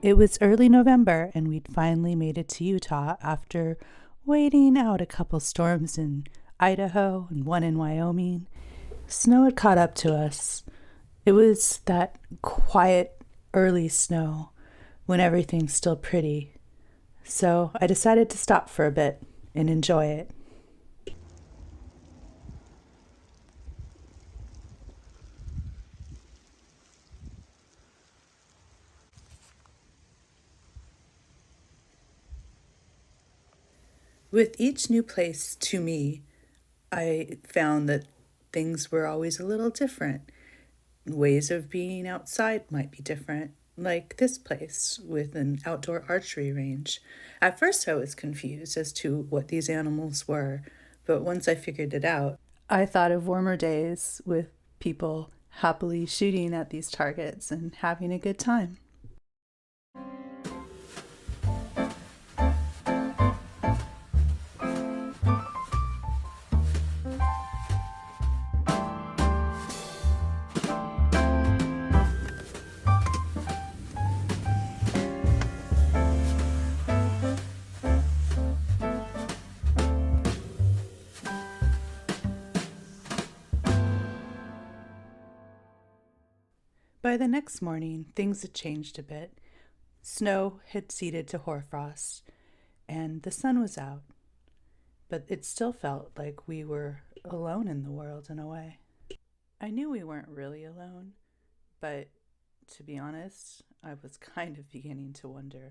It was early November, and we'd finally made it to Utah after waiting out a couple storms in Idaho and one in Wyoming. Snow had caught up to us. It was that quiet, early snow when everything's still pretty. So I decided to stop for a bit and enjoy it. With each new place to me, I found that things were always a little different. Ways of being outside might be different, like this place with an outdoor archery range. At first, I was confused as to what these animals were, but once I figured it out, I thought of warmer days with people happily shooting at these targets and having a good time. By the next morning, things had changed a bit. Snow had ceded to hoarfrost, and the sun was out. But it still felt like we were alone in the world in a way. I knew we weren't really alone, but to be honest, I was kind of beginning to wonder.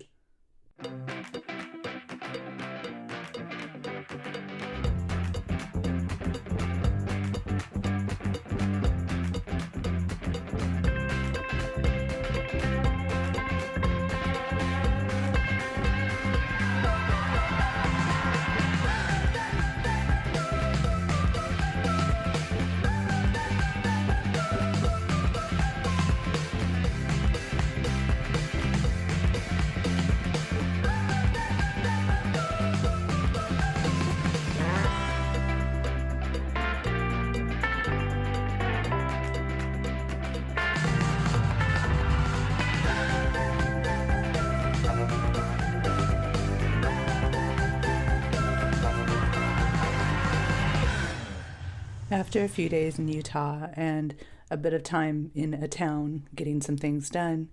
After a few days in Utah and a bit of time in a town getting some things done,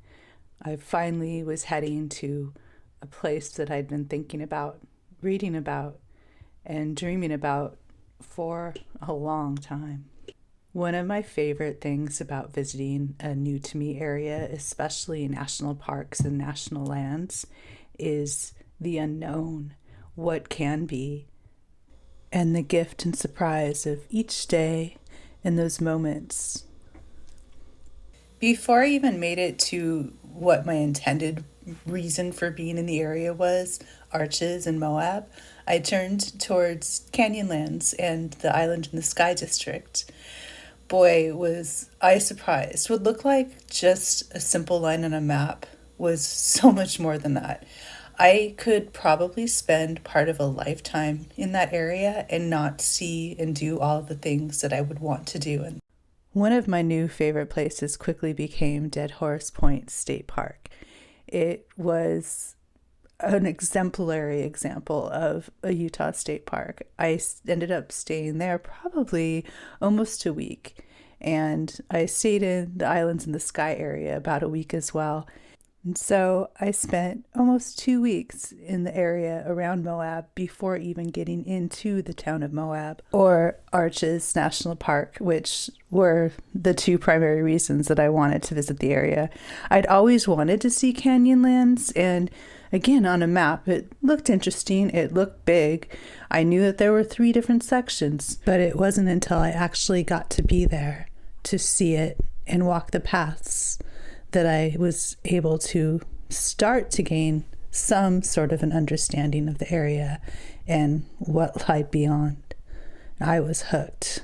I finally was heading to a place that I'd been thinking about, reading about, and dreaming about for a long time. One of my favorite things about visiting a new to me area, especially national parks and national lands, is the unknown, what can be, and the gift and surprise of each day and those moments. Before I even made it to what my intended reason for being in the area was, Arches and Moab, I turned towards Canyonlands and the Island in the Sky district. Boy, was I surprised. What looked like just a simple line on a map was so much more than that. I could probably spend part of a lifetime in that area and not see and do all the things that I would want to do. And one of my new favorite places quickly became Dead Horse Point State Park. It was an exemplary example of a Utah state park. I ended up staying there probably almost a week, and I stayed in the Islands in the Sky area about a week as well. And so I spent almost 2 weeks in the area around Moab before even getting into the town of Moab or Arches National Park, which were the two primary reasons that I wanted to visit the area. I'd always wanted to see Canyonlands, and again, on a map, it looked interesting. It looked big. I knew that there were 3 different sections, but it wasn't until I actually got to be there to see it and walk the paths that I was able to start to gain some sort of an understanding of the area and what lied beyond. I was hooked.